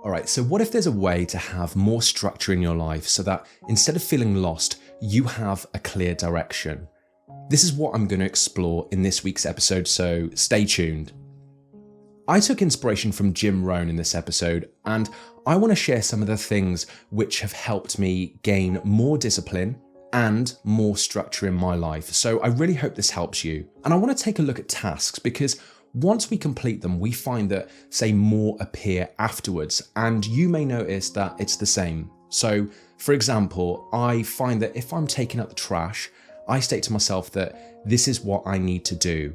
All right, so what if there's a way to have more structure in your life so that instead of feeling lost, you have a clear direction? This is what I'm going to explore in this week's episode, so stay tuned. I took inspiration from Jim Rohn in this episode, and I want to share some of the things which have helped me gain more discipline and more structure in my life. So I really hope this helps you. And I want to take a look at tasks because once we complete them, we find that, say, more appear afterwards, and you may notice that it's the same. So, for example, I find that if I'm taking out the trash, I state to myself that this is what I need to do.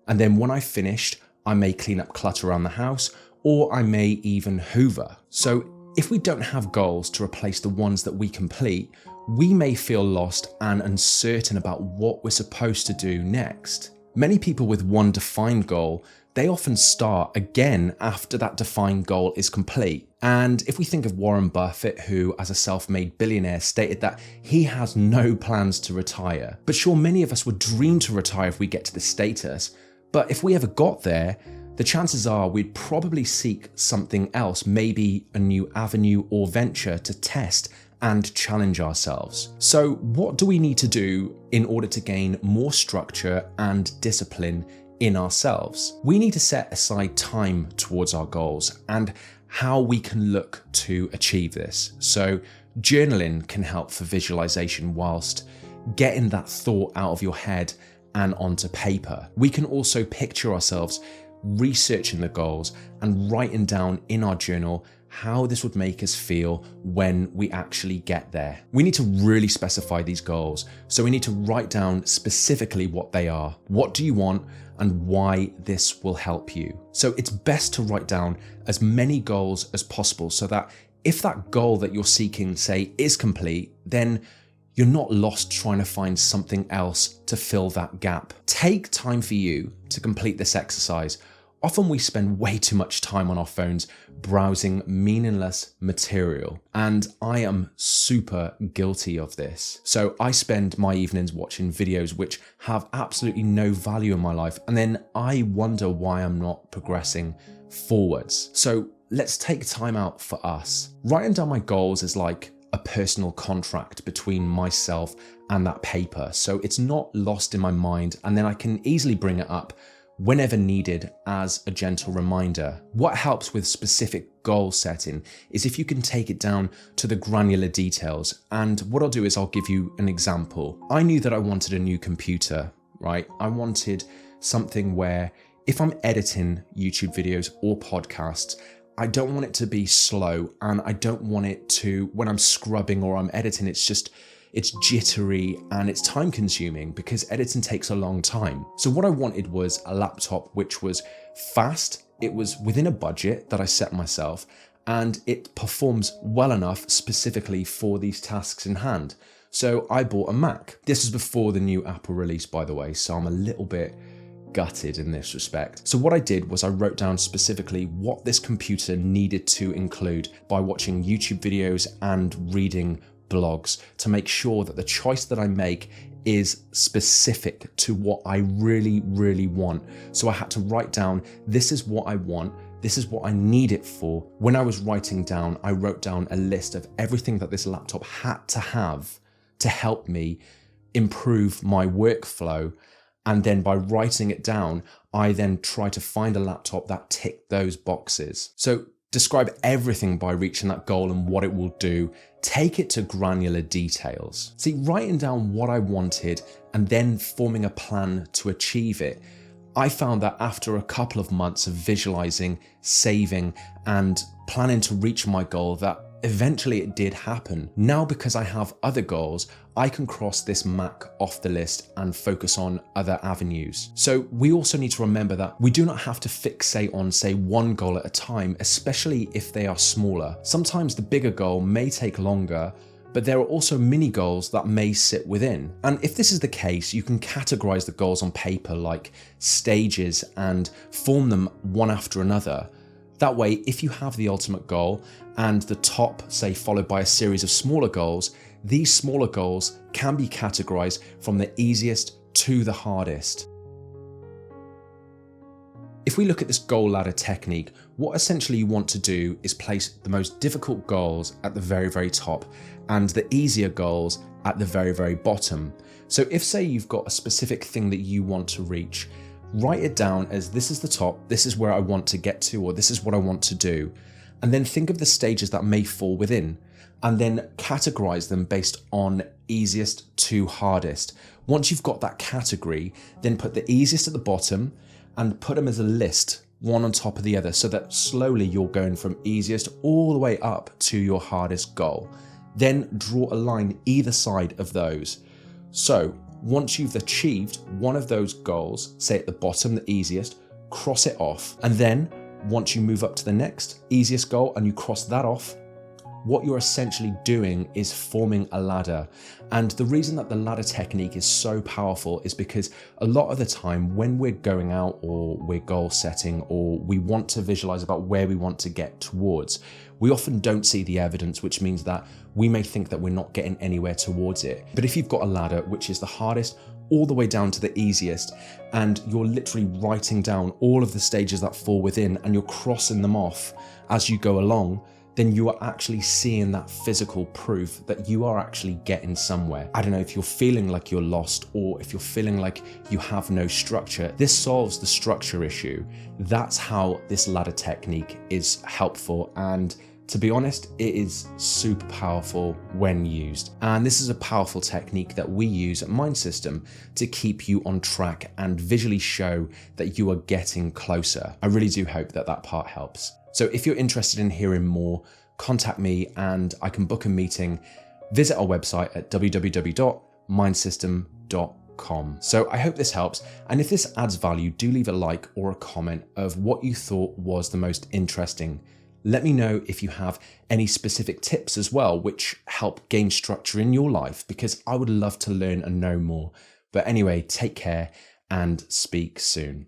And then when I've finished, I may clean up clutter around the house, or I may even hoover. So if we don't have goals to replace the ones that we complete, we may feel lost and uncertain about what we're supposed to do next. Many people with one defined goal, they often start again after that defined goal is complete. And if we think of Warren Buffett, who as a self-made billionaire stated that he has no plans to retire. But sure, many of us would dream to retire if we get to this status. But if we ever got there, the chances are we'd probably seek something else, maybe a new avenue or venture to test and challenge ourselves. So what do we need to do in order to gain more structure and discipline in ourselves? We need to set aside time towards our goals and how we can look to achieve this. So journaling can help for visualization whilst getting that thought out of your head and onto paper. We can also picture ourselves researching the goals and writing down in our journal how this would make us feel when we actually get there. We need to really specify these goals. So we need to write down specifically what they are. What do you want and why this will help you? So it's best to write down as many goals as possible so that if that goal that you're seeking, say, is complete, then you're not lost trying to find something else to fill that gap. Take time for you to complete this exercise. Often we spend way too much time on our phones browsing meaningless material, and I am super guilty of this. So I spend my evenings watching videos which have absolutely no value in my life, and then I wonder why I'm not progressing forwards. So let's take time out for us. Writing down my goals is like a personal contract between myself and that paper, so it's not lost in my mind, and then I can easily bring it up whenever needed as a gentle reminder. What helps with specific goal setting is if you can take it down to the granular details. And what I'll do is I'll give you an example. I knew that I wanted a new computer, right? I wanted something where if I'm editing YouTube videos or podcasts, I don't want it to be slow, and I don't want it to, when I'm scrubbing or I'm editing, it's jittery and it's time consuming because editing takes a long time. So what I wanted was a laptop which was fast, it was within a budget that I set myself, and it performs well enough specifically for these tasks in hand. So I bought a Mac. This was before the new Apple release, by the way, so I'm a little bit gutted in this respect. So what I did was I wrote down specifically what this computer needed to include by watching YouTube videos and reading blogs to make sure that the choice that I make is specific to what I really, really want. So I had to write down, this is what I want, this is what I need it for. When I was writing down, I wrote down a list of everything that this laptop had to have to help me improve my workflow. And then by writing it down, I then try to find a laptop that ticked those boxes. So describe everything by reaching that goal and what it will do. Take it to granular details. See, writing down what I wanted and then forming a plan to achieve it, I found that after a couple of months of visualizing, saving, and planning to reach my goal, that eventually it did happen. Now, because I have other goals, I can cross this Mac off the list and focus on other avenues. So we also need to remember that we do not have to fixate on, say, one goal at a time, especially if they are smaller. Sometimes the bigger goal may take longer, but there are also mini goals that may sit within. And if this is the case, you can categorize the goals on paper like stages and form them one after another. That way, if you have the ultimate goal and the top, say, followed by a series of smaller goals, these smaller goals can be categorized from the easiest to the hardest. If we look at this goal ladder technique, what essentially you want to do is place the most difficult goals at the very, very top and the easier goals at the very, very bottom. So if, say, you've got a specific thing that you want to reach, write it down as this is the top, this is where I want to get to, or this is what I want to do. And then think of the stages that may fall within, and then categorize them based on easiest to hardest. Once you've got that category, then put the easiest at the bottom and put them as a list, one on top of the other, so that slowly you're going from easiest all the way up to your hardest goal. Then draw a line either side of those. So once you've achieved one of those goals, say at the bottom, the easiest, cross it off. And then once you move up to the next easiest goal and you cross that off, what you're essentially doing is forming a ladder. And the reason that the ladder technique is so powerful is because a lot of the time when we're going out or we're goal setting or we want to visualize about where we want to get towards, we often don't see the evidence, which means that we may think that we're not getting anywhere towards it. But if you've got a ladder, which is the hardest all the way down to the easiest, and you're literally writing down all of the stages that fall within and you're crossing them off as you go along, then you are actually seeing that physical proof that you are actually getting somewhere. I don't know if you're feeling like you're lost or if you're feeling like you have no structure. This solves the structure issue. That's how this ladder technique is helpful, and to be honest, it is super powerful when used. And this is a powerful technique that we use at Mind System to keep you on track and visually show that you are getting closer. I really do hope that that part helps. So if you're interested in hearing more, contact me and I can book a meeting. Visit our website at www.mindsystem.com. So I hope this helps. And if this adds value, do leave a like or a comment of what you thought was the most interesting. Let me know if you have any specific tips as well, which help gain structure in your life, because I would love to learn and know more. But anyway, take care and speak soon.